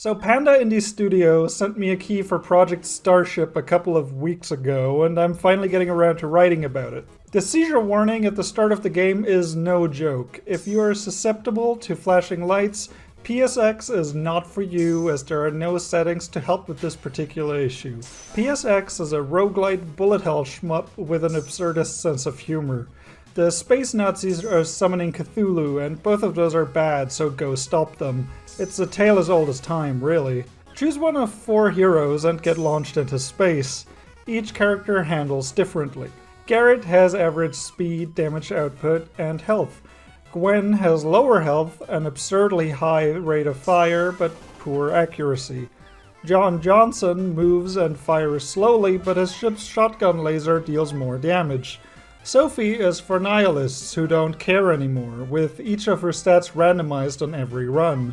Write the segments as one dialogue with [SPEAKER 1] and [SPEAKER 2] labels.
[SPEAKER 1] So Panda Indie Studio sent me a key for Project Starship a couple of weeks ago, and I'm finally getting around to writing about it. The seizure warning at the start of the game is no joke. If you are susceptible to flashing lights, PSX is not for you, as there are no settings to help with this particular issue. PSX is a roguelite bullet hell shmup with an absurdist sense of humor. The space Nazis are summoning Cthulhu, and both of those are bad, so go stop them. It's a tale as old as time, really. Choose one of 4 heroes and get launched into space. Each character handles differently. Garrett has average speed, damage output, and health. Gwen has lower health, an absurdly high rate of fire, but poor accuracy. John Johnson moves and fires slowly, but his ship's shotgun laser deals more damage. Sophie is for nihilists who don't care anymore, with each of her stats randomized on every run.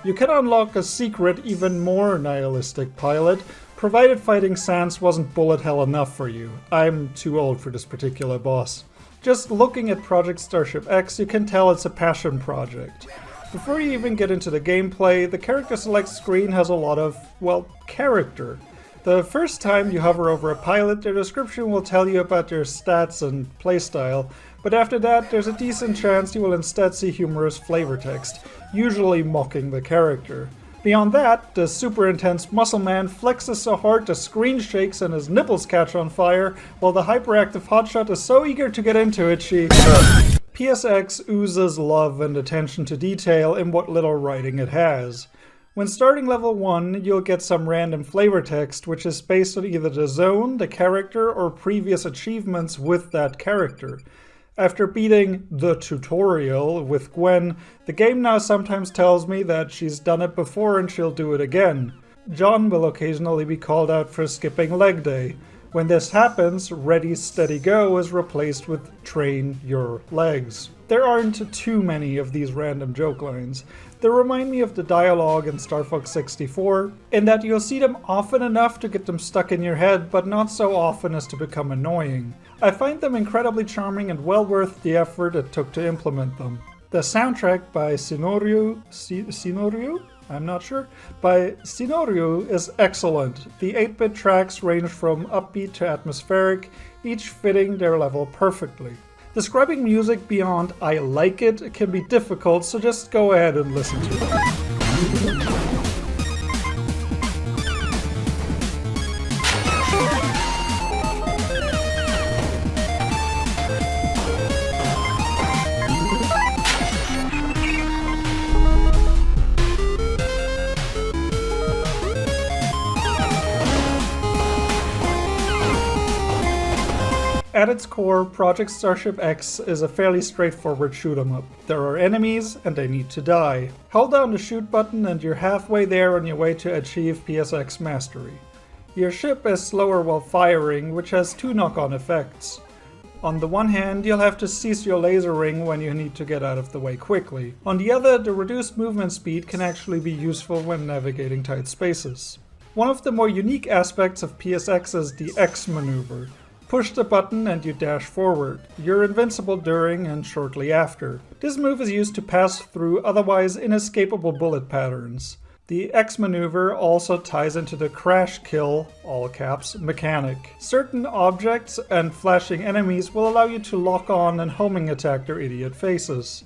[SPEAKER 1] You can unlock a secret, even more nihilistic pilot, provided fighting Sans wasn't bullet hell enough for you. I'm too old for this particular boss. Just looking at Project Starship X, you can tell it's a passion project. Before you even get into the gameplay, the character select screen has a lot of, well, character. The first time you hover over a pilot, their description will tell you about their stats and playstyle, but after that there's a decent chance you will instead see humorous flavor text, usually mocking the character. Beyond that, the super intense muscle man flexes so hard the screen shakes and his nipples catch on fire, while the hyperactive hotshot is so eager to get into it she... PSX oozes love and attention to detail in what little writing it has. When starting level 1, you'll get some random flavor text which is based on either the zone, the character, or previous achievements with that character. After beating the tutorial with Gwen, the game now sometimes tells me that she's done it before and she'll do it again. John will occasionally be called out for skipping leg day. When this happens, Ready Steady Go is replaced with Train Your Legs. There aren't too many of these random joke lines. They remind me of the dialogue in Star Fox 64, in that you'll see them often enough to get them stuck in your head, but not so often as to become annoying. I find them incredibly charming and well worth the effort it took to implement them. The soundtrack by Sinorio? I'm not sure. By Sinorio is excellent. The 8-bit tracks range from upbeat to atmospheric, each fitting their level perfectly. Describing music beyond I like it can be difficult, so just go ahead and listen to it. At its core, Project Starship X is a fairly straightforward shoot-'em-up. There are enemies, and they need to die. Hold down the shoot button and you're halfway there on your way to achieve PSX mastery. Your ship is slower while firing, which has 2 knock-on effects. On the one hand, you'll have to cease your laser ring when you need to get out of the way quickly. On the other, the reduced movement speed can actually be useful when navigating tight spaces. One of the more unique aspects of PSX is the X maneuver. Push the button and you dash forward. You're invincible during and shortly after. This move is used to pass through otherwise inescapable bullet patterns. The X maneuver also ties into the crash kill, all caps, mechanic. Certain objects and flashing enemies will allow you to lock on and homing attack their idiot faces.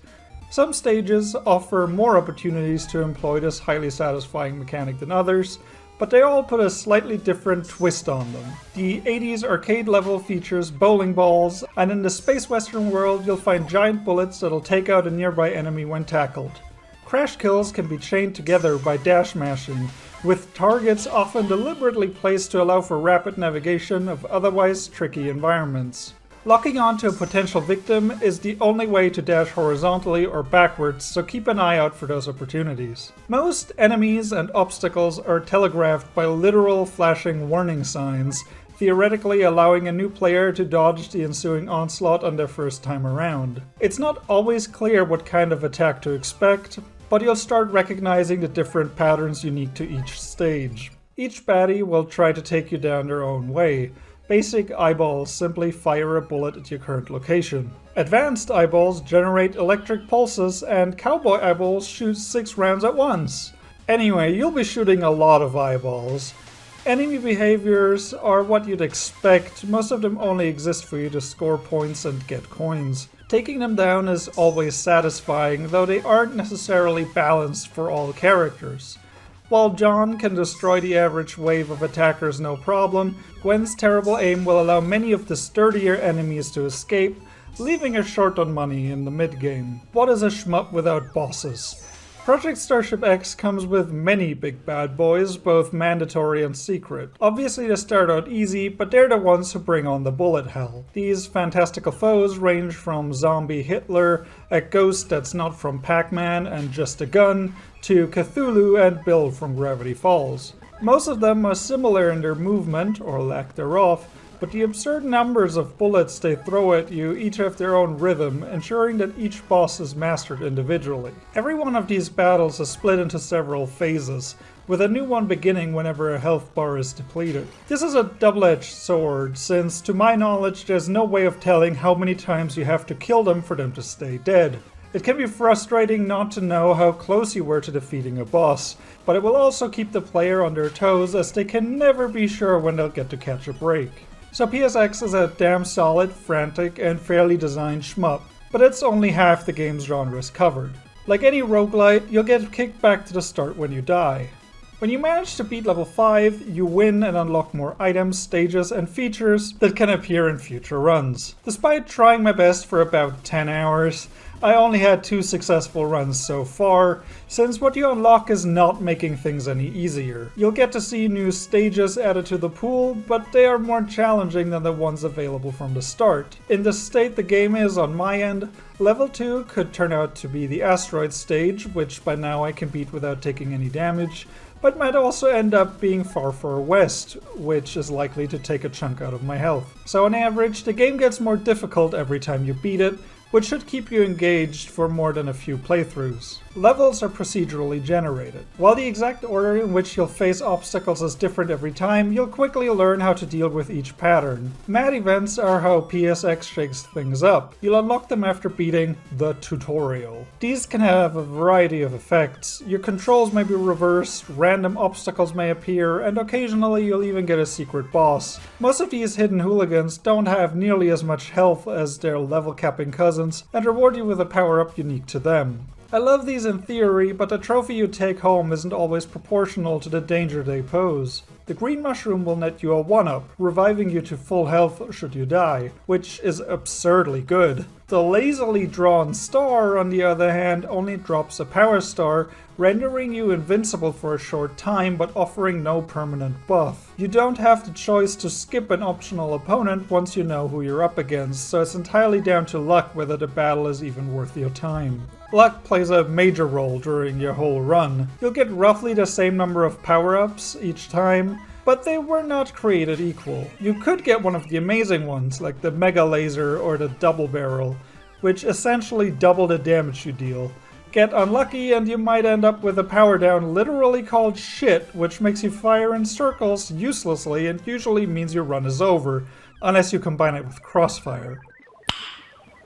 [SPEAKER 1] Some stages offer more opportunities to employ this highly satisfying mechanic than others, but they all put a slightly different twist on them. The 80s arcade level features bowling balls, and in the space western world you'll find giant bullets that'll take out a nearby enemy when tackled. Crash kills can be chained together by dash mashing, with targets often deliberately placed to allow for rapid navigation of otherwise tricky environments. Locking onto a potential victim is the only way to dash horizontally or backwards, so keep an eye out for those opportunities. Most enemies and obstacles are telegraphed by literal flashing warning signs, theoretically allowing a new player to dodge the ensuing onslaught on their first time around. It's not always clear what kind of attack to expect, but you'll start recognizing the different patterns unique to each stage. Each baddie will try to take you down their own way. Basic eyeballs simply fire a bullet at your current location. Advanced eyeballs generate electric pulses, and cowboy eyeballs shoot 6 rounds at once. Anyway, you'll be shooting a lot of eyeballs. Enemy behaviors are what you'd expect, most of them only exist for you to score points and get coins. Taking them down is always satisfying, though they aren't necessarily balanced for all characters. While John can destroy the average wave of attackers no problem, Gwen's terrible aim will allow many of the sturdier enemies to escape, leaving her short on money in the mid-game. What is a shmup without bosses? Project Starship X comes with many big bad boys, both mandatory and secret. Obviously they start out easy, but they're the ones who bring on the bullet hell. These fantastical foes range from zombie Hitler, a ghost that's not from Pac-Man and just a gun, to Cthulhu and Bill from Gravity Falls. Most of them are similar in their movement, or lack thereof, but the absurd numbers of bullets they throw at you each have their own rhythm, ensuring that each boss is mastered individually. Every one of these battles is split into several phases, with a new one beginning whenever a health bar is depleted. This is a double-edged sword, since to my knowledge there's no way of telling how many times you have to kill them for them to stay dead. It can be frustrating not to know how close you were to defeating a boss, but it will also keep the player on their toes as they can never be sure when they'll get to catch a break. So PSX is a damn solid, frantic, and fairly designed shmup, but it's only half the game's genres covered. Like any roguelite, you'll get kicked back to the start when you die. When you manage to beat level 5, you win and unlock more items, stages, and features that can appear in future runs. Despite trying my best for about 10 hours, I only had 2 successful runs so far, since what you unlock is not making things any easier. You'll get to see new stages added to the pool, but they are more challenging than the ones available from the start. In the state the game is on my end, level 2 could turn out to be the asteroid stage, which by now I can beat without taking any damage, but might also end up being far west, which is likely to take a chunk out of my health. So on average, the game gets more difficult every time you beat it, which should keep you engaged for more than a few playthroughs. Levels are procedurally generated. While the exact order in which you'll face obstacles is different every time, you'll quickly learn how to deal with each pattern. Mad events are how PSX shakes things up. You'll unlock them after beating the tutorial. These can have a variety of effects. Your controls may be reversed, random obstacles may appear, and occasionally you'll even get a secret boss. Most of these hidden hooligans don't have nearly as much health as their level capping cousins, and reward you with a power-up unique to them. I love these in theory, but the trophy you take home isn't always proportional to the danger they pose. The green mushroom will net you a 1-up, reviving you to full health should you die, which is absurdly good. The lazily drawn star, on the other hand, only drops a power star, rendering you invincible for a short time but offering no permanent buff. You don't have the choice to skip an optional opponent once you know who you're up against, so it's entirely down to luck whether the battle is even worth your time. Luck plays a major role during your whole run. You'll get roughly the same number of power-ups each time, but they were not created equal. You could get one of the amazing ones, like the Mega Laser or the Double Barrel, which essentially double the damage you deal. Get unlucky and you might end up with a power down literally called shit, which makes you fire in circles uselessly and usually means your run is over, unless you combine it with crossfire.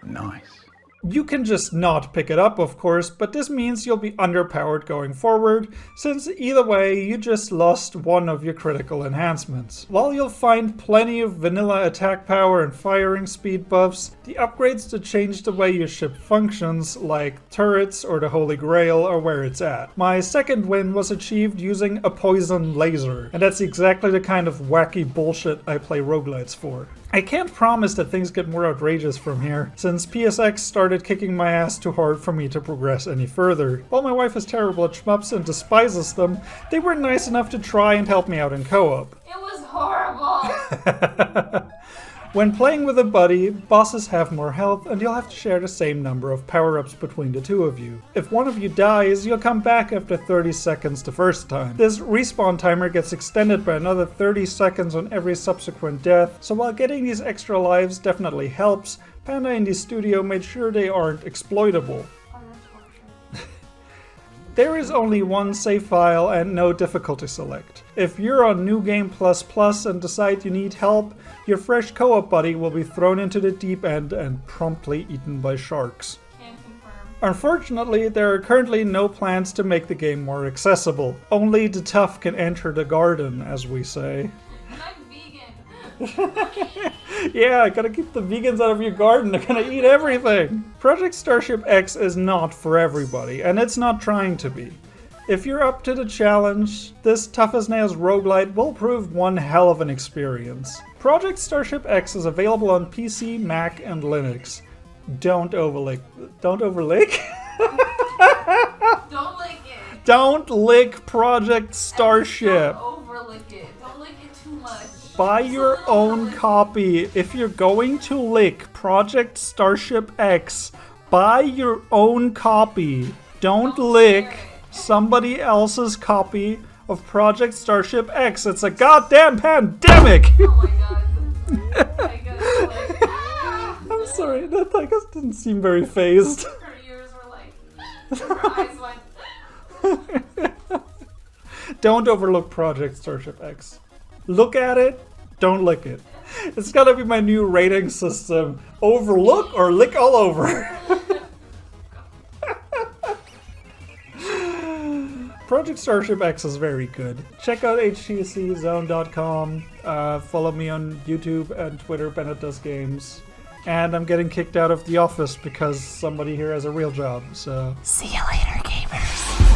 [SPEAKER 2] Nice.
[SPEAKER 1] You can just not pick it up, of course, but this means you'll be underpowered going forward, since either way you just lost one of your critical enhancements. While you'll find plenty of vanilla attack power and firing speed buffs, the upgrades to change the way your ship functions, like turrets or the Holy Grail, are where it's at. My second win was achieved using a poison laser, and that's exactly the kind of wacky bullshit I play roguelites for. I can't promise that things get more outrageous from here, since PSX started kicking my ass too hard for me to progress any further. While my wife is terrible at shmups and despises them, they were nice enough to try and help me out in co-op.
[SPEAKER 3] It was horrible!
[SPEAKER 1] When playing with a buddy, bosses have more health and you'll have to share the same number of power-ups between the two of you. If one of you dies, you'll come back after 30 seconds the first time. This respawn timer gets extended by another 30 seconds on every subsequent death, so while getting these extra lives definitely helps, Panda Indie Studio made sure they aren't exploitable. There is only one save file and no difficulty select. If you're on New Game++ and decide you need help, your fresh co-op buddy will be thrown into the deep end and promptly eaten by sharks.
[SPEAKER 3] Can confirm.
[SPEAKER 1] Unfortunately, there are currently no plans to make the game more accessible. Only the tough can enter the garden, as we say.
[SPEAKER 3] I'm vegan.
[SPEAKER 1] Yeah, gotta keep the vegans out of your garden, they're gonna eat everything! Project Starship X is not for everybody, and it's not trying to be. If you're up to the challenge, this tough as nails roguelite will prove one hell of an experience. Project Starship X is available on PC, Mac, and Linux. Don't overlick. Don't overlick?
[SPEAKER 3] Don't lick it.
[SPEAKER 1] Don't lick Project Starship.
[SPEAKER 3] Don't overlick it. Don't lick it too much.
[SPEAKER 1] Buy your own copy. If you're going to lick Project Starship X, buy your own copy. Don't lick somebody else's copy of Project Starship X. It's a goddamn pandemic!
[SPEAKER 3] Oh my god. I guess,
[SPEAKER 1] I'm sorry, that I guess didn't seem very phased.
[SPEAKER 3] her ears were like, her eyes went.
[SPEAKER 1] Don't overlook Project Starship X. Look at it, don't lick it. It's gotta be my new rating system. Overlook or lick all over. Project Starship X is very good. Check out htczone.com. Follow me on YouTube and Twitter, Bennet Does Games. And I'm getting kicked out of the office because somebody here has a real job, so...
[SPEAKER 3] See you later, gamers.